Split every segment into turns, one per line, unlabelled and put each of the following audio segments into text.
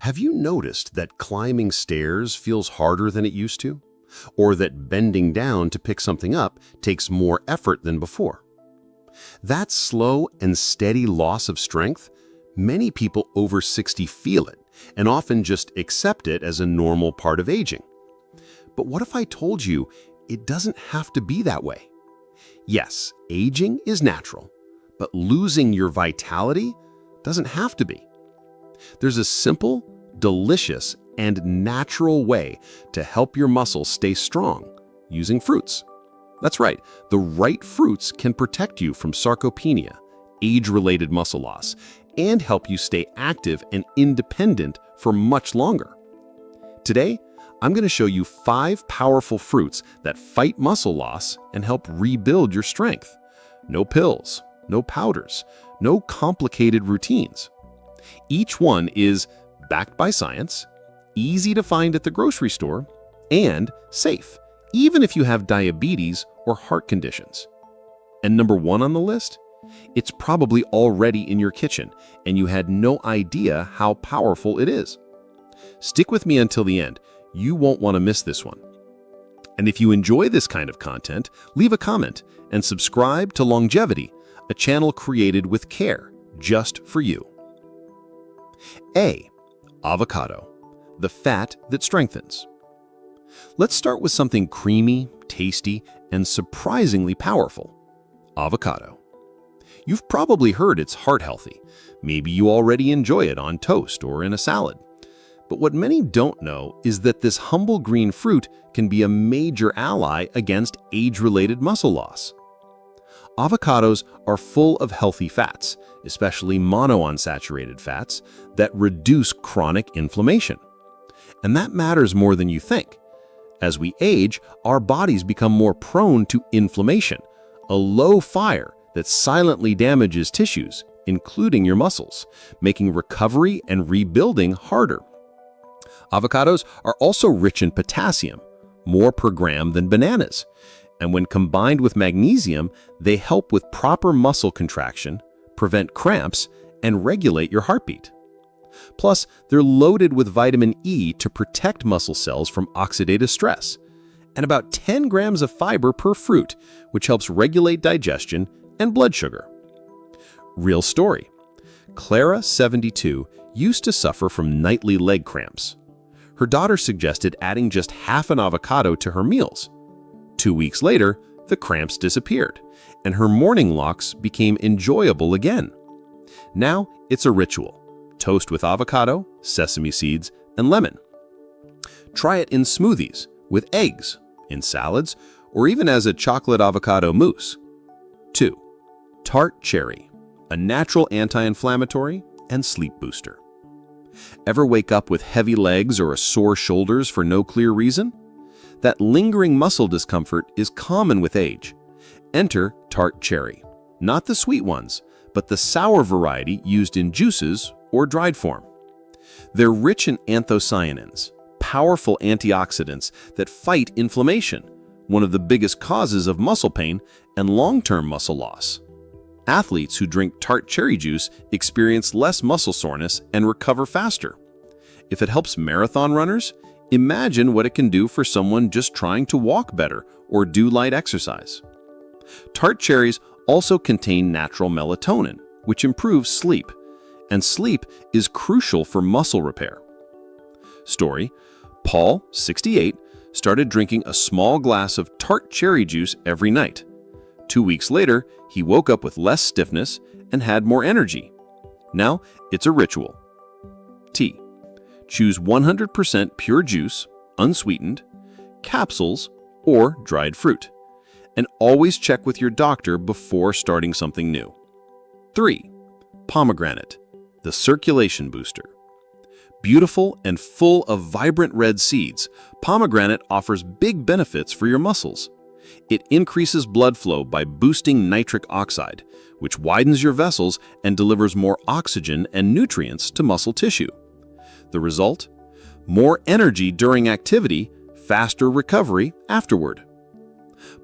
Have you noticed that climbing stairs feels harder than it used to? Or that bending down to pick something up takes more effort than before? That slow and steady loss of strength, many people over 60 feel it and often just accept it as a normal part of aging. But what if I told you it doesn't have to be that way? Yes, aging is natural, but losing your vitality doesn't have to be. There's a simple, delicious, and natural way to help your muscles stay strong using fruits. That's right, the right fruits can protect you from sarcopenia, age-related muscle loss, and help you stay active and independent for much longer. Today, I'm going to show you 5 powerful fruits that fight muscle loss and help rebuild your strength. No pills, no powders, no complicated routines. Each one is backed by science, easy to find at the grocery store, and safe, even if you have diabetes or heart conditions. And number 1 on the list? It's probably already in your kitchen, and you had no idea how powerful it is. Stick with me until the end. You won't want to miss this one. And if you enjoy this kind of content, leave a comment and subscribe to Longevity, a channel created with care just for you. A. Avocado, the fat that strengthens. Let's start with something creamy, tasty, and surprisingly powerful. Avocado. You've probably heard it's heart healthy. Maybe you already enjoy it on toast or in a salad. But what many don't know is that this humble green fruit can be a major ally against age-related muscle loss. Avocados are full of healthy fats, especially monounsaturated fats, that reduce chronic inflammation. And that matters more than you think. As we age, our bodies become more prone to inflammation, a low fire that silently damages tissues, including your muscles, making recovery and rebuilding harder. Avocados are also rich in potassium, more per gram than bananas. And when combined with magnesium, they help with proper muscle contraction, prevent cramps, and regulate your heartbeat. Plus, they're loaded with vitamin E to protect muscle cells from oxidative stress, and about 10 grams of fiber per fruit, which helps regulate digestion and blood sugar. Real story. Clara, 72, used to suffer from nightly leg cramps. Her daughter suggested adding just half an avocado to her meals. 2 weeks later, the cramps disappeared, and her morning walks became enjoyable again. Now it's a ritual. Toast with avocado, sesame seeds, and lemon. Try it in smoothies, with eggs, in salads, or even as a chocolate avocado mousse. 2. Tart cherry, a natural anti-inflammatory and sleep booster. Ever wake up with heavy legs or sore shoulders for no clear reason? That lingering muscle discomfort is common with age. Enter tart cherry, not the sweet ones, but the sour variety used in juices or dried form. They're rich in anthocyanins, powerful antioxidants that fight inflammation, one of the biggest causes of muscle pain and long-term muscle loss. Athletes who drink tart cherry juice experience less muscle soreness and recover faster. If it helps marathon runners, imagine what it can do for someone just trying to walk better or do light exercise. Tart cherries also contain natural melatonin, which improves sleep, and sleep is crucial for muscle repair. Story: Paul, 68, started drinking a small glass of tart cherry juice every night. 2 weeks later, he woke up with less stiffness and had more energy. Now it's a ritual. T. Choose 100% pure juice, unsweetened, capsules, or dried fruit. And always check with your doctor before starting something new. 3. Pomegranate, the circulation booster. Beautiful and full of vibrant red seeds, pomegranate offers big benefits for your muscles. It increases blood flow by boosting nitric oxide, which widens your vessels and delivers more oxygen and nutrients to muscle tissue. The result? More energy during activity, faster recovery afterward.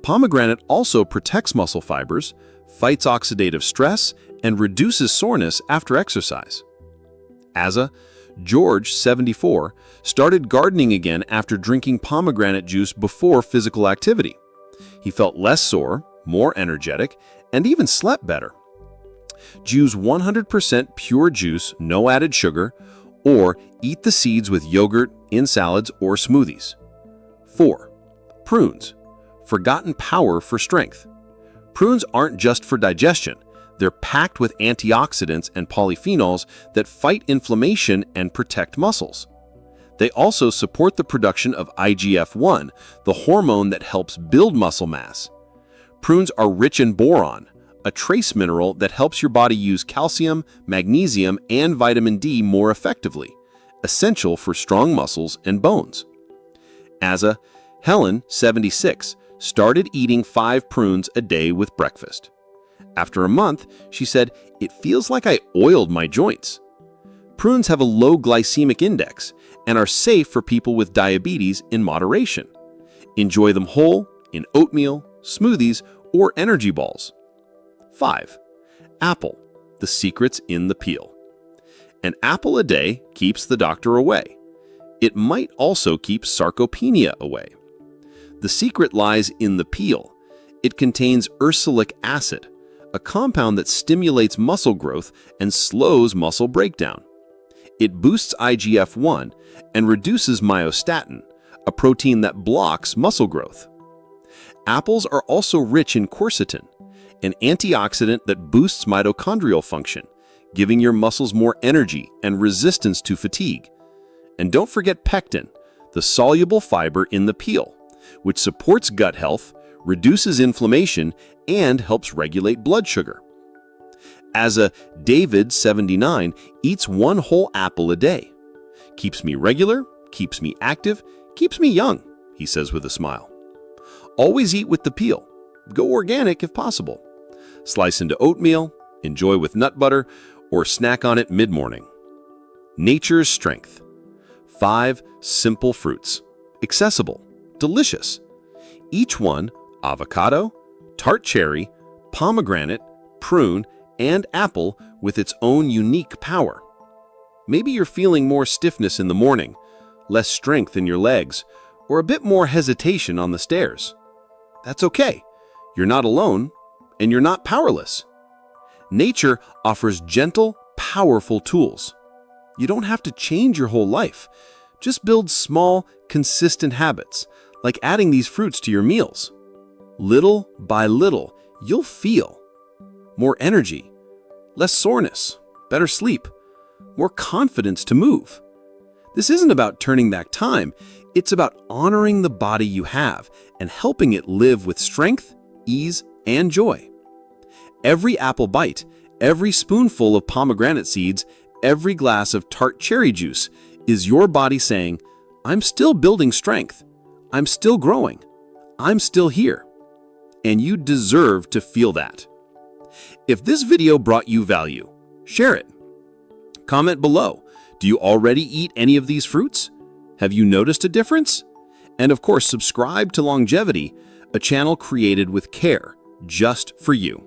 Pomegranate also protects muscle fibers, fights oxidative stress, and reduces soreness after exercise. ASA, George, 74, started gardening again after drinking pomegranate juice before physical activity. He felt less sore, more energetic, and even slept better. Choose 100% pure juice, no added sugar, or eat the seeds with yogurt, in salads, or smoothies. 4. Prunes. Forgotten power for strength. Prunes aren't just for digestion. They're packed with antioxidants and polyphenols that fight inflammation and protect muscles. They also support the production of IGF-1, the hormone that helps build muscle mass. Prunes are rich in boron, a trace mineral that helps your body use calcium, magnesium, and vitamin D more effectively, essential for strong muscles and bones. Helen, 76, started eating 5 prunes a day with breakfast. After a month, she said, "It feels like I oiled my joints." Prunes have a low glycemic index and are safe for people with diabetes in moderation. Enjoy them whole, in oatmeal, smoothies, or energy balls. 5. Apple. The secret's in the peel. An apple a day keeps the doctor away. It might also keep sarcopenia away. The secret lies in the peel. It contains ursulic acid, a compound that stimulates muscle growth and slows muscle breakdown. It boosts IGF-1 and reduces myostatin, a protein that blocks muscle growth. Apples are also rich in quercetin, an antioxidant that boosts mitochondrial function, giving your muscles more energy and resistance to fatigue. And don't forget pectin, the soluble fiber in the peel, which supports gut health, reduces inflammation, and helps regulate blood sugar. David, 79, eats 1 whole apple a day. "Keeps me regular, keeps me active, keeps me young," he says with a smile. Always eat with the peel. Go organic if possible. Slice into oatmeal, enjoy with nut butter, or snack on it mid-morning. Nature's strength. 5 simple fruits. Accessible, delicious. Each one, avocado, tart cherry, pomegranate, prune, and apple, with its own unique power. Maybe you're feeling more stiffness in the morning, less strength in your legs, or a bit more hesitation on the stairs. That's okay. You're not alone, and you're not powerless. Nature offers gentle, powerful tools. You don't have to change your whole life. Just build small, consistent habits, like adding these fruits to your meals. Little by little, you'll feel more energy, less soreness, better sleep, more confidence to move. This isn't about turning back time. It's about honoring the body you have and helping it live with strength, ease, and joy. Every apple bite, every spoonful of pomegranate seeds, every glass of tart cherry juice is your body saying, "I'm still building strength. I'm still growing. I'm still here." And you deserve to feel that. If this video brought you value, share it. Comment below. Do you already eat any of these fruits? Have you noticed a difference? And of course, subscribe to Longevity, a channel created with care, just for you.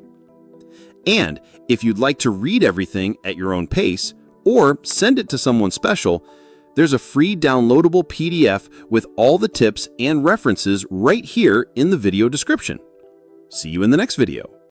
And if you'd like to read everything at your own pace, or send it to someone special, there's a free downloadable PDF with all the tips and references right here in the video description. See you in the next video.